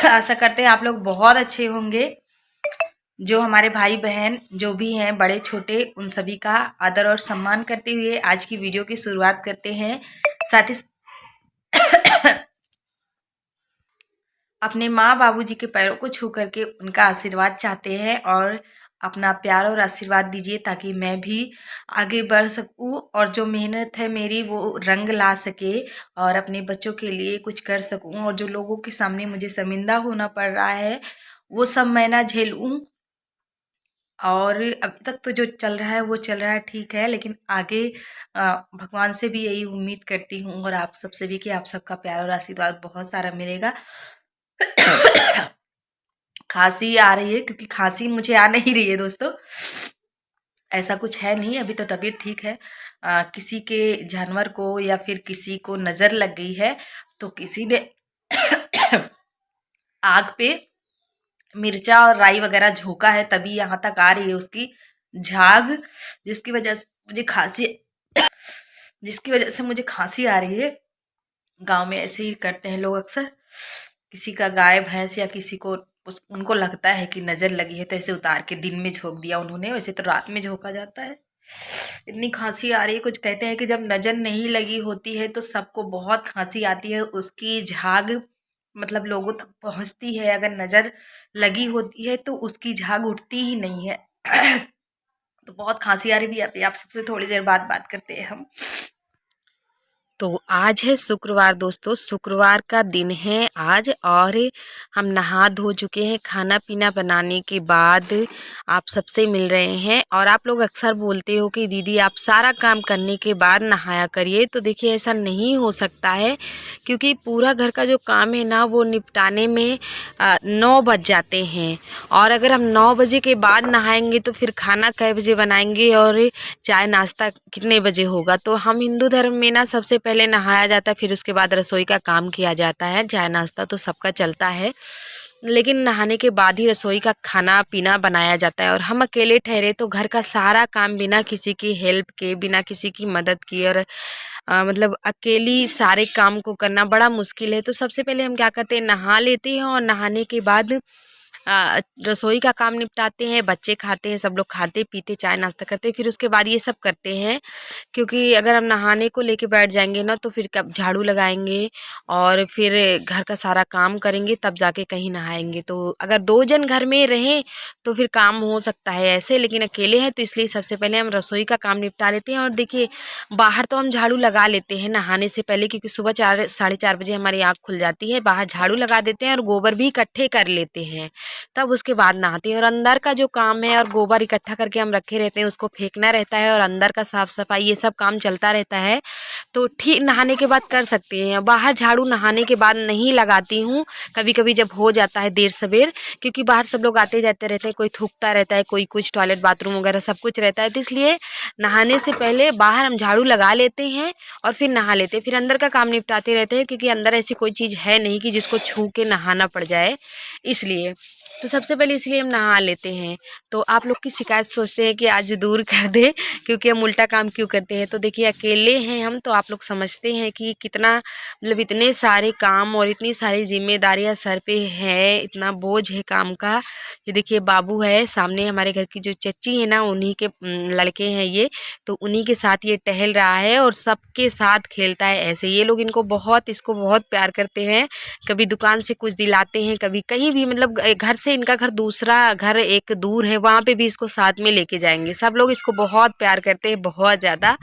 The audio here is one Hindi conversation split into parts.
आशा करते हैं आप लोग बहुत अच्छे होंगे। जो हमारे भाई बहन जो भी हैं बड़े छोटे, उन सभी का आदर और सम्मान करते हुए आज की वीडियो की शुरुआत करते हैं। साथ ही अपने माँ बाबूजी के पैरों को छू करके उनका आशीर्वाद चाहते हैं और अपना प्यार और आशीर्वाद दीजिए ताकि मैं भी आगे बढ़ सकूं और जो मेहनत है मेरी वो रंग ला सके और अपने बच्चों के लिए कुछ कर सकूं और जो लोगों के सामने मुझे शर्मिंदा होना पड़ रहा है वो सब मैं ना झेलूं। और अभी तक तो जो चल रहा है वो चल रहा है, ठीक है, लेकिन आगे भगवान से भी यही उम्मीद करती हूँ और आप सबसे भी कि आप सबका प्यार और आशीर्वाद बहुत सारा मिलेगा। खांसी आ रही है क्योंकि खांसी मुझे आ नहीं रही है दोस्तों, ऐसा कुछ है नहीं, अभी तो तबीयत ठीक है। किसी के जानवर को या फिर किसी को नज़र लग गई है तो किसी ने आग पे मिर्चा और राई वगैरह झोंका है तभी यहाँ तक आ रही है उसकी झाग, जिसकी वजह से मुझे खांसी जिसकी वजह से मुझे खांसी आ रही है। गांव में ऐसे ही करते हैं लोग अक्सर, किसी का गाय भैंस या किसी को उनको लगता है कि नज़र लगी है तो ऐसे उतार के दिन में झोंक दिया उन्होंने, वैसे तो रात में झोंका जाता है। इतनी खांसी आ रही है, कुछ कहते हैं कि जब नज़र नहीं लगी होती है तो सबको बहुत खांसी आती है, उसकी झाग मतलब लोगों तक पहुंचती है, अगर नज़र लगी होती है तो उसकी झाग उठती ही नहीं है। तो बहुत खांसी आ रही भी आती है। आप सबसे थोड़ी देर बाद बात करते हैं हम। तो आज है शुक्रवार दोस्तों, शुक्रवार का दिन है आज और हम नहा धो चुके हैं। खाना पीना बनाने के बाद आप सबसे मिल रहे हैं और आप लोग अक्सर बोलते हो कि दीदी आप सारा काम करने के बाद नहाया करिए, तो देखिए ऐसा नहीं हो सकता है क्योंकि पूरा घर का जो काम है ना वो निपटाने में 9 बज जाते हैं और अगर हम 9 बजे के बाद नहाएंगे तो फिर खाना कै बजे बनाएंगे और चाय नाश्ता कितने बजे होगा। तो हम हिंदू धर्म में ना सबसे पहले नहाया जाता है, फिर उसके बाद रसोई का काम किया जाता है। चाय नाश्ता तो सबका चलता है, लेकिन नहाने के बाद ही रसोई का खाना पीना बनाया जाता है। और हम अकेले ठहरे तो घर का सारा काम बिना किसी की हेल्प के, बिना किसी की मदद किए और मतलब अकेली सारे काम को करना बड़ा मुश्किल है। तो सबसे पहले हम क्या करते हैं, नहा लेते हैं और नहाने के बाद रसोई का काम निपटाते हैं, बच्चे खाते हैं, सब लोग खाते पीते चाय नाश्ता करते हैं, फिर उसके बाद ये सब करते हैं। क्योंकि अगर हम नहाने को लेके बैठ जाएंगे ना तो फिर कब झाड़ू लगाएंगे और फिर घर का सारा काम करेंगे तब जाके कहीं नहाएंगे। तो अगर 2 जन घर में रहें तो फिर काम हो सकता है ऐसे, लेकिन अकेले हैं तो इसलिए सबसे पहले हम रसोई का काम निपटा लेते हैं। और देखिए बाहर तो हम झाड़ू लगा लेते हैं नहाने से पहले, क्योंकि सुबह 4 साढ़े 4 बजे हमारी आँख खुल जाती है, बाहर झाड़ू लगा देते हैं और गोबर भी इकट्ठे कर लेते हैं, तब उसके बाद नहाते हैं। और अंदर का जो काम है और गोबर इकट्ठा करके हम रखे रहते हैं उसको फेंकना रहता है और अंदर का साफ सफाई ये सब काम चलता रहता है, तो ठीक नहाने के बाद कर सकते हैं। बाहर झाड़ू नहाने के बाद नहीं लगाती हूँ, कभी कभी जब हो जाता है देर सवेर, क्योंकि बाहर सब लोग आते जाते रहते हैं, कोई थूकता रहता है, कोई कुछ, टॉयलेट बाथरूम वगैरह सब कुछ रहता है, तो इसलिए नहाने से पहले बाहर हम झाड़ू लगा लेते हैं और फिर नहा लेते हैं, फिर अंदर का काम निपटाते रहते हैं, क्योंकि अंदर ऐसी कोई चीज़ है नहीं कि जिसको छू के नहाना पड़ जाए, इसलिए तो सबसे पहले इसलिए हम नहा लेते हैं। तो आप लोग की शिकायत सोचते हैं कि आज दूर कर दे क्योंकि हम उल्टा काम क्यों करते हैं। तो देखिए अकेले हैं हम तो आप लोग समझते हैं कि कितना मतलब इतने सारे काम और इतनी सारी जिम्मेदारियां सर पे है, इतना बोझ है काम का। ये देखिए बाबू है सामने, हमारे घर की जो चच्ची है ना उन्हीं के लड़के हैं ये, तो उन्हीं के साथ ये टहल रहा है और सबके साथ खेलता है ऐसे। ये लोग इसको बहुत प्यार करते हैं, कभी दुकान से कुछ दिलाते हैं, कभी कहीं भी, मतलब घर से इनका घर दूसरा घर एक दूर है, वहाँ पे भी इसको साथ में लेके जाएंगे। सब लोग इसको बहुत प्यार करते हैं, बहुत ज़्यादा,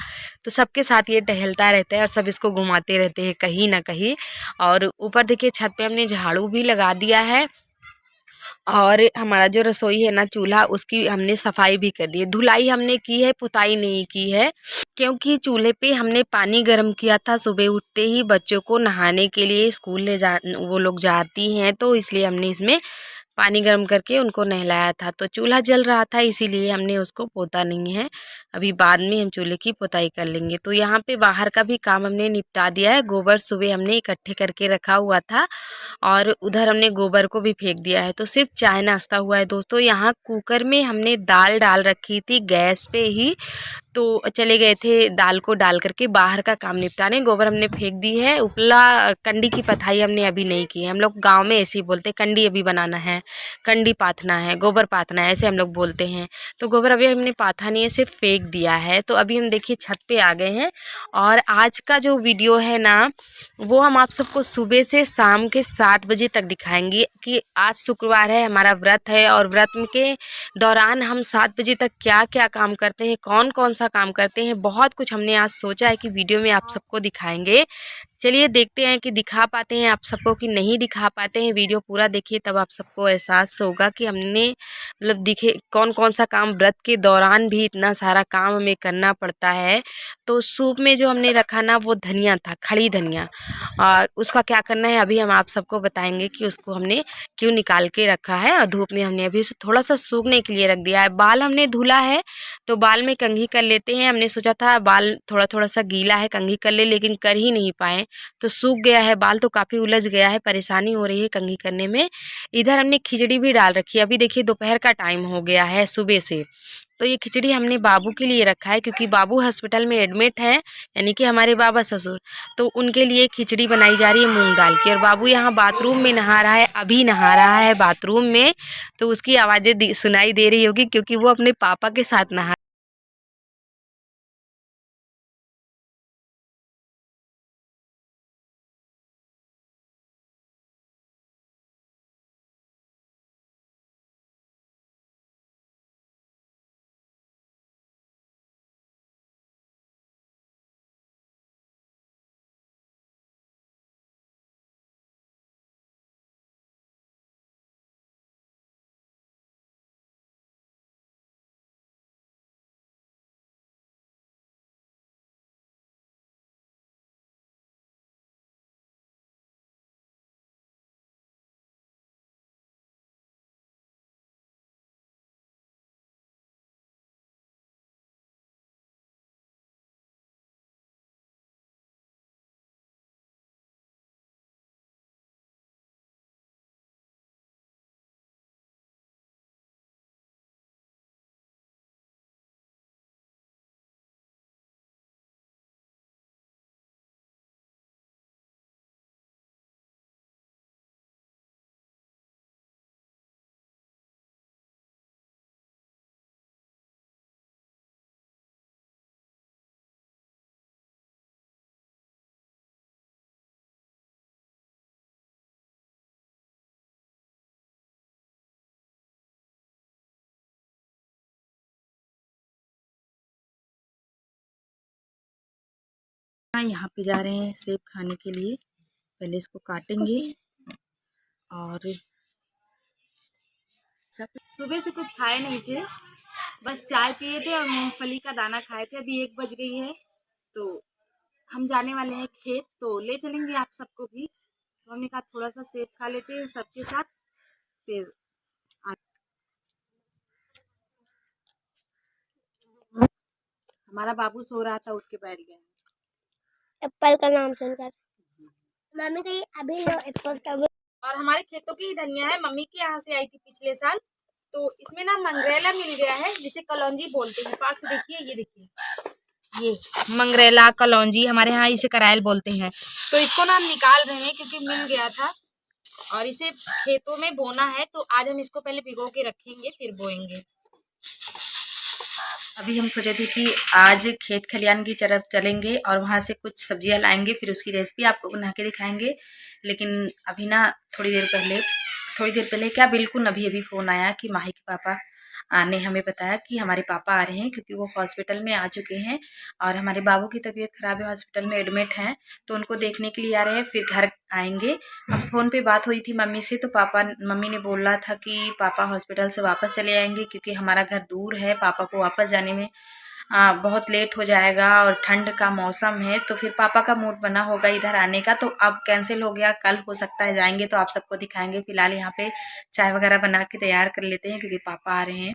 तो सबके साथ ये टहलता रहता है और सब इसको घुमाते रहते हैं कहीं ना कहीं। और ऊपर देखिए छत पे हमने झाड़ू भी लगा दिया है और हमारा जो रसोई है ना चूल्हा, उसकी हमने सफाई भी कर दी है। धुलाई हमने की है, पुताई नहीं की है, क्योंकि चूल्हे पे हमने पानी गर्म किया था सुबह उठते ही बच्चों को नहाने के लिए, स्कूल ले जा वो लोग जाती हैं, तो इसलिए हमने इसमें पानी गर्म करके उनको नहलाया था। तो चूल्हा जल रहा था इसीलिए हमने उसको पोता नहीं है, अभी बाद में हम चूल्हे की पुताई कर लेंगे। तो यहाँ पे बाहर का भी काम हमने निपटा दिया है। गोबर सुबह हमने इकट्ठे करके रखा हुआ था और उधर हमने गोबर को भी फेंक दिया है। तो सिर्फ चाय नाश्ता हुआ है दोस्तों। यहाँ कुकर में हमने दाल डाल रखी थी गैस पे ही, तो चले गए थे दाल को डाल करके बाहर का काम निपटाने। गोबर हमने फेंक दी है। उपला कंडी की पथाई हमने अभी नहीं की है। हम लोग गांव में ऐसे ही बोलते हैं, कंडी अभी बनाना है, कंडी पाथना है, गोबर पाथना है, ऐसे हम लोग बोलते हैं। तो गोबर अभी हमने पाथा नहीं है, सिर्फ फेंक दिया है। तो अभी हम देखिए छत पे आ गए हैं और आज का जो वीडियो है ना, वो हम आप सबको सुबह से शाम के 7 बजे तक दिखाएंगे कि आज शुक्रवार है, हमारा व्रत है और व्रत के दौरान हम 7 बजे तक क्या क्या काम करते हैं, कौन कौन सा काम करते हैं। बहुत कुछ हमने आज सोचा है कि वीडियो में आप सबको दिखाएंगे। चलिए देखते हैं कि दिखा पाते हैं आप सबको कि नहीं दिखा पाते हैं। वीडियो पूरा देखिए तब आप सबको एहसास होगा कि हमने मतलब दिखे कौन कौन सा काम व्रत के दौरान भी इतना सारा काम हमें करना पड़ता है। तो सूप में जो हमने रखा ना, वो धनिया था, खड़ी धनिया, और उसका क्या करना है अभी हम आप सबको बताएंगे कि उसको हमने क्यों निकाल के रखा है। और धूप में हमने अभी उसे थोड़ा सा सूखने के लिए रख दिया है। बाल हमने धुला है तो बाल में कंघी कर लेते हैं। हमने सोचा था बाल थोड़ा थोड़ा सा गीला है, कंघी कर ले, लेकिन कर ही नहीं पाए तो सूख गया है बाल, तो काफ़ी उलझ गया है, परेशानी हो रही है कंघी करने में। इधर हमने खिचड़ी भी डाल रखी है। अभी देखिए दोपहर का टाइम हो गया है सुबह से। तो ये खिचड़ी हमने बाबू के लिए रखा है क्योंकि बाबू हॉस्पिटल में एडमिट है, यानी कि हमारे बाबा ससुर। तो उनके लिए खिचड़ी बनाई जा रही है मूंग दाल की। और बाबू यहाँ बाथरूम में नहा रहा है, अभी नहा रहा है बाथरूम में। तो उसकी आवाज़ें सुनाई दे रही होगी क्योंकि वो अपने पापा के साथ नहा। यहाँ पे जा रहे हैं सेब खाने के लिए। पहले इसको काटेंगे और सुबह से कुछ खाए नहीं थे, बस चाय पिए थे और मूंगफली का दाना खाए थे। अभी 1 बज गई है तो हम जाने वाले हैं खेत, तो ले चलेंगे आप सबको भी। तो हमने कहा थोड़ा सा सेब खा लेते हैं सबके साथ, फिर हमारा बाबू सो रहा था, उठ के बैठ गया। एप्पल का नाम सुनकर मम्मी कही अभी लो एप्पल का। और हमारे खेतों की ही धनिया है, मम्मी के यहाँ से आई थी पिछले साल। तो इसमें ना मंगरेला मिल गया है, जिसे कलौंजी बोलते हैं। पास से देखिए, ये देखिए, ये मंगरेला कलौंजी, हमारे यहाँ इसे करायल बोलते हैं। तो इसको ना हम निकाल रहे हैं क्योंकि मिल गया था और इसे खेतों में बोना है। तो आज हम इसको पहले भिगो के रखेंगे फिर बोएंगे। अभी हम सोचे थे कि आज खेत खलियान की तरफ चलेंगे और वहाँ से कुछ सब्जियां लाएंगे, फिर उसकी रेसिपी आपको बना के दिखाएंगे। लेकिन अभी ना थोड़ी देर पहले क्या, बिल्कुल अभी अभी फ़ोन आया कि माही के पापा ने हमें बताया कि हमारे पापा आ रहे हैं क्योंकि वो हॉस्पिटल में आ चुके हैं और हमारे बाबू की तबीयत ख़राब है, हॉस्पिटल में एडमिट हैं। तो उनको देखने के लिए आ रहे हैं, फिर घर आएंगे। अब फ़ोन पे बात हुई थी मम्मी से, तो मम्मी ने बोला था कि पापा हॉस्पिटल से वापस चले आएंगे क्योंकि हमारा घर दूर है, पापा को वापस जाने में बहुत लेट हो जाएगा और ठंड का मौसम है। तो फिर पापा का मूड बना होगा इधर आने का, तो अब कैंसिल हो गया। कल हो सकता है जाएंगे तो आप सबको दिखाएंगे। फिलहाल यहाँ पे चाय वगैरह बना के तैयार कर लेते हैं क्योंकि पापा आ रहे हैं।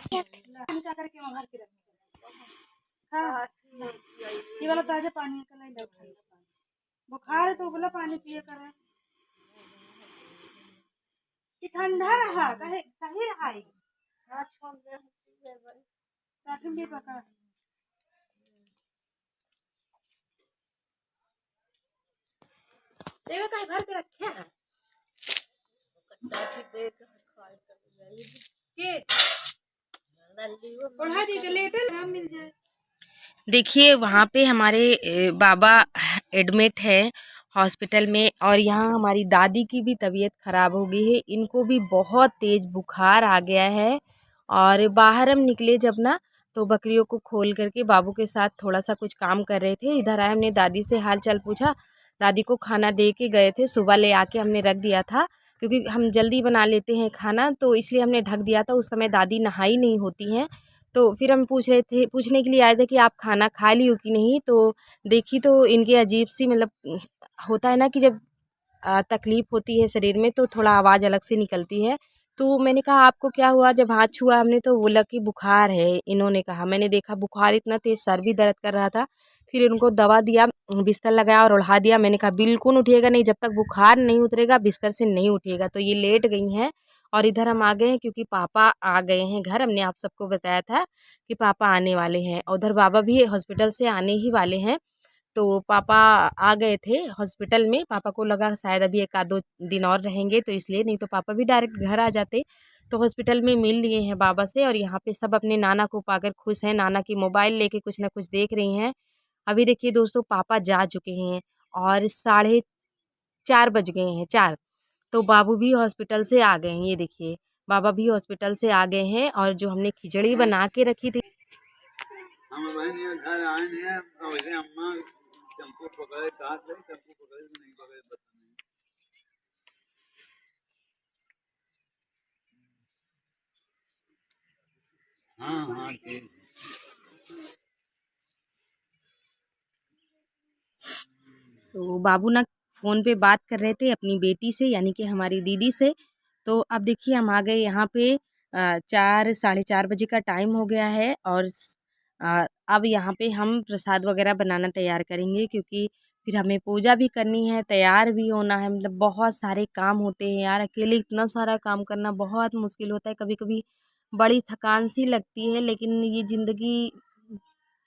पानी का करके वहाँ भर के रखने का। हाँ ये वाला ताजा पानी है, कल ठंडा पानी। बुखार है तो बोला पानी पिए कर, कि ठंडा रहा कहे सही रहा है। हाँ छोड़ दे भी पका देखो कहीं भर के रखे हैं मिल जाए। देखिए वहाँ पे हमारे बाबा एडमिट है हॉस्पिटल में, और यहाँ हमारी दादी की भी तबीयत ख़राब हो गई है। इनको भी बहुत तेज़ बुखार आ गया है। और बाहर हम निकले जब ना, तो बकरियों को खोल करके बाबू के साथ थोड़ा सा कुछ काम कर रहे थे। इधर आए, हमने दादी से हाल चाल पूछा। दादी को खाना दे के गए थे, सुबह ले आके हमने रख दिया था, क्योंकि हम जल्दी बना लेते हैं खाना, तो इसलिए हमने ढक दिया था। उस समय दादी नहाई नहीं होती हैं। तो फिर हम पूछने के लिए आए थे कि आप खाना खा ली हो कि नहीं। तो देखी तो इनकी अजीब सी, मतलब होता है ना कि जब तकलीफ़ होती है शरीर में तो थोड़ा आवाज़ अलग से निकलती है। तो मैंने कहा आपको क्या हुआ? जब हाथ छुआ हमने तो बोला कि बुखार है। इन्होंने कहा, मैंने देखा बुखार इतना तेज़, सर भी दर्द कर रहा था। फिर इनको दवा दिया, बिस्तर लगाया और ओढ़ा दिया। मैंने कहा बिल्कुल उठिएगा नहीं, जब तक बुखार नहीं उतरेगा बिस्तर से नहीं उठिएगा। तो ये लेट गई हैं। और इधर हम आ गए हैं क्योंकि पापा आ गए हैं घर। हमने आप सबको बताया था कि पापा आने वाले हैं, और उधर बाबा भी हॉस्पिटल से आने ही वाले हैं। तो पापा आ गए थे हॉस्पिटल में। पापा को लगा शायद अभी 1 आध 2 दिन और रहेंगे, तो इसलिए, नहीं तो पापा भी डायरेक्ट घर आ जाते। तो हॉस्पिटल में मिल लिए हैं बाबा से, और यहाँ पे सब अपने नाना को पाकर खुश हैं। नाना की मोबाइल लेके कुछ ना कुछ देख रही हैं। अभी देखिए दोस्तों, पापा जा चुके हैं और 4:30 बज गए हैं, 4। तो बाबू भी हॉस्पिटल से आ गए हैं। ये देखिए, बाबा भी हॉस्पिटल से आ गए हैं। और जो हमने खिचड़ी बना के रखी थी, हाँ हाँ ठीक। तो बाबू ना फ़ोन पे बात कर रहे थे अपनी बेटी से, यानी कि हमारी दीदी से। तो अब देखिए हम आ गए यहाँ पे। 4 साढ़े 4 बजे का टाइम हो गया है, और अब यहाँ पे हम प्रसाद वगैरह बनाना तैयार करेंगे, क्योंकि फिर हमें पूजा भी करनी है, तैयार भी होना है। मतलब बहुत सारे काम होते हैं यार, अकेले इतना सारा काम करना बहुत मुश्किल होता है। कभी-कभी बड़ी थकान सी लगती है, लेकिन ये ज़िंदगी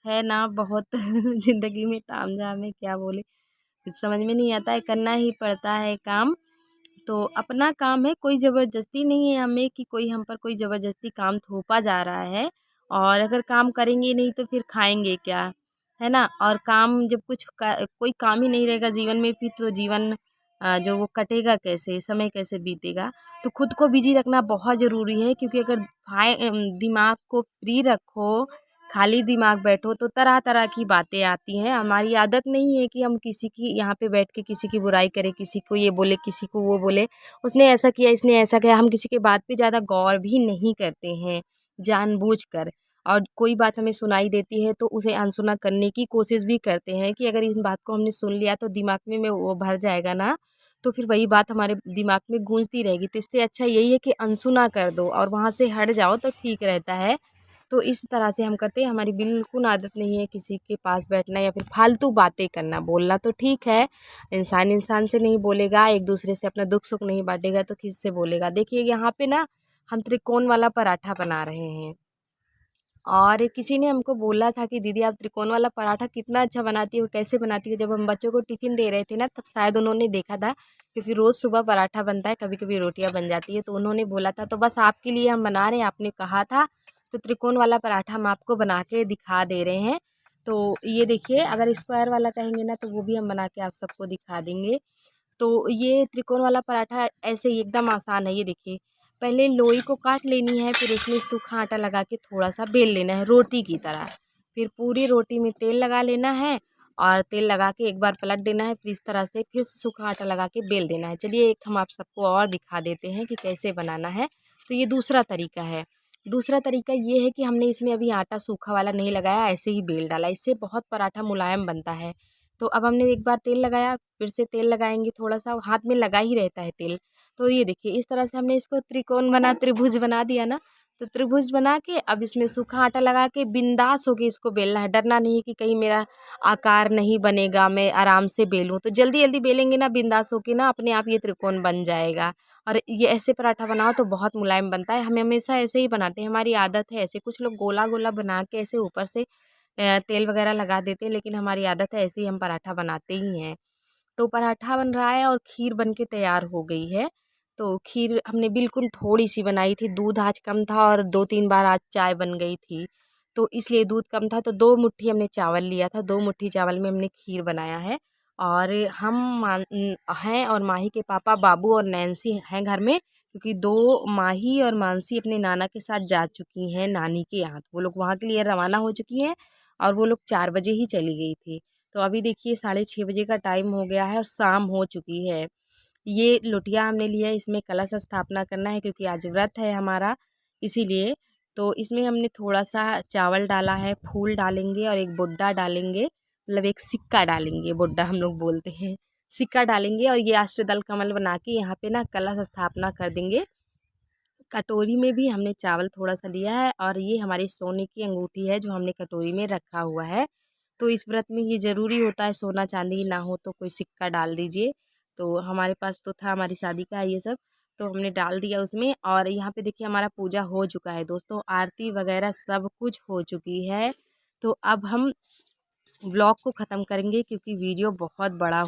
है ना बहुत ज़िंदगी में तामझाम है, क्या बोले, कुछ समझ में नहीं आता है, करना ही पड़ता है काम। तो अपना काम है, कोई ज़बरदस्ती नहीं है हमें कि कोई हम पर कोई ज़बरदस्ती काम थोपा जा रहा है। और अगर काम करेंगे नहीं तो फिर खाएँगे क्या? है ना? और काम जब कोई काम ही नहीं रहेगा जीवन में, फिर तो जीवन जो वो कटेगा कैसे? समय कैसे बीतेगा? तो खुद को बिज़ी रखना बहुत ज़रूरी है, क्योंकि अगर दिमाग को फ्री रखो, खाली दिमाग बैठो, तो तरह-तरह की बातें आती हैं। हमारी आदत नहीं है कि हम किसी की यहाँ पे बैठ के किसी की बुराई करें, किसी को ये बोले, किसी को वो बोले। उसने ऐसा किया, इसने ऐसा किया। हम किसी की बात पे ज़्यादा गौर भी नहीं करते हैं जानबूझकर। और कोई बात हमें सुनाई देती है तो उसे अनसुना करने की कोशिश भी करते हैं कि अगर इस बात को हमने सुन लिया तो दिमाग में वो भर जाएगा ना, तो फिर वही बात हमारे दिमाग में गूंजती रहेगी। तो इससे अच्छा यही है कि अनसुना कर दो और वहाँ से हट जाओ, तो ठीक रहता है। तो इस तरह से हम करते हैं। हमारी बिल्कुल आदत नहीं है किसी के पास बैठना या फिर फालतू बातें करना। बोलना तो ठीक है, इंसान इंसान से नहीं बोलेगा, एक दूसरे से अपना दुख सुख नहीं बांटेगा तो किससे बोलेगा। देखिए यहाँ पे ना हम त्रिकोण वाला पराठा बना रहे हैं, और किसी ने हमको बोला था कि दीदी आप त्रिकोण वाला पराठा कितना अच्छा बनाती हो, कैसे बनाती हो? जब हम बच्चों को टिफ़िन दे रहे थे ना, तब शायद उन्होंने देखा था, क्योंकि रोज़ सुबह पराठा बनता है, कभी-कभी रोटियाँ बन जाती है, तो उन्होंने बोला था। तो बस आपके लिए हम बना रहे हैं, आपने कहा था, तो त्रिकोण वाला पराठा हम आपको बना के दिखा दे रहे हैं। तो ये देखिए, अगर स्क्वायर वाला कहेंगे ना तो वो भी हम बना के आप सबको दिखा देंगे। तो ये त्रिकोण वाला पराठा ऐसे ही एकदम आसान है। ये देखिए, पहले लोई को काट लेनी है, फिर उसमें सूखा आटा लगा के थोड़ा सा बेल लेना है रोटी की तरह। फिर पूरी रोटी में तेल लगा लेना है, और तेल लगा के एक बार पलट देना है, फिर इस तरह से फिर सूखा आटा लगा के बेल देना है। चलिए एक हम आप सबको और दिखा देते हैं कि कैसे बनाना है। तो ये दूसरा तरीका है। दूसरा तरीका ये है कि हमने इसमें अभी आटा सूखा वाला नहीं लगाया, ऐसे ही बेल डाला। इससे बहुत पराठा मुलायम बनता है। तो अब हमने एक बार तेल लगाया, फिर से तेल लगाएंगे, थोड़ा सा हाथ में लगा ही रहता है तेल। तो ये देखिए, इस तरह से हमने इसको त्रिभुज बना दिया ना। तो त्रिभुज बना के अब इसमें सूखा आटा लगा के बिंदास होके इसको बेलना है। डरना नहीं है कि कहीं मेरा आकार नहीं बनेगा, मैं आराम से बेलूँ। तो जल्दी जल्दी बेलेंगे ना बिंदास होके ना, अपने आप ये त्रिकोण बन जाएगा। और ये ऐसे पराठा बनाओ तो बहुत मुलायम बनता है। हम हमेशा ऐसे ही बनाते हैं, हमारी आदत है ऐसे। कुछ लोग गोला गोला बना के ऐसे ऊपर से तेल वगैरह लगा देते हैं, लेकिन हमारी आदत है ऐसे ही हम पराठा बनाते ही हैं। तो पराठा बन रहा है और खीर बन के तैयार हो गई है। तो खीर हमने बिल्कुल थोड़ी सी बनाई थी, दूध आज कम था और 2-3 बार आज चाय बन गई थी, तो इसलिए दूध कम था। तो 2 मुट्ठी हमने चावल लिया था, 2 मुट्ठी चावल में हमने खीर बनाया है। और हम हैं और माही के पापा बाबू और नैन्सी हैं घर में, क्योंकि 2 माही और मानसी अपने नाना के साथ जा चुकी हैं नानी के यहाँ। वो लोग वहाँ के लिए रवाना हो चुकी हैं और वो लोग 4 बजे ही चली गई थी। तो अभी देखिए 6:30 बजे का टाइम हो गया है और शाम हो चुकी है। ये लोटिया हमने लिया है, इसमें कलश स्थापना करना है क्योंकि आज व्रत है हमारा, इसीलिए। तो इसमें हमने थोड़ा सा चावल डाला है, फूल डालेंगे और एक बुड्ढा डालेंगे, मतलब एक सिक्का डालेंगे, बुड्ढा हम लोग बोलते हैं। सिक्का डालेंगे और ये अष्टदल कमल बना के यहाँ पे ना कलश स्थापना कर देंगे। कटोरी में भी हमने चावल थोड़ा सा लिया है और ये हमारी सोने की अंगूठी है जो हमने कटोरी में रखा हुआ है। तो इस व्रत में ये ज़रूरी होता है, सोना चांदी ना हो तो कोई सिक्का डाल दीजिए। तो हमारे पास तो था, हमारी शादी का है ये सब, तो हमने डाल दिया उसमें। और यहाँ पे देखिए हमारा पूजा हो चुका है दोस्तों, आरती वगैरह सब कुछ हो चुकी है। तो अब हम ब्लॉग को ख़त्म करेंगे क्योंकि वीडियो बहुत बड़ा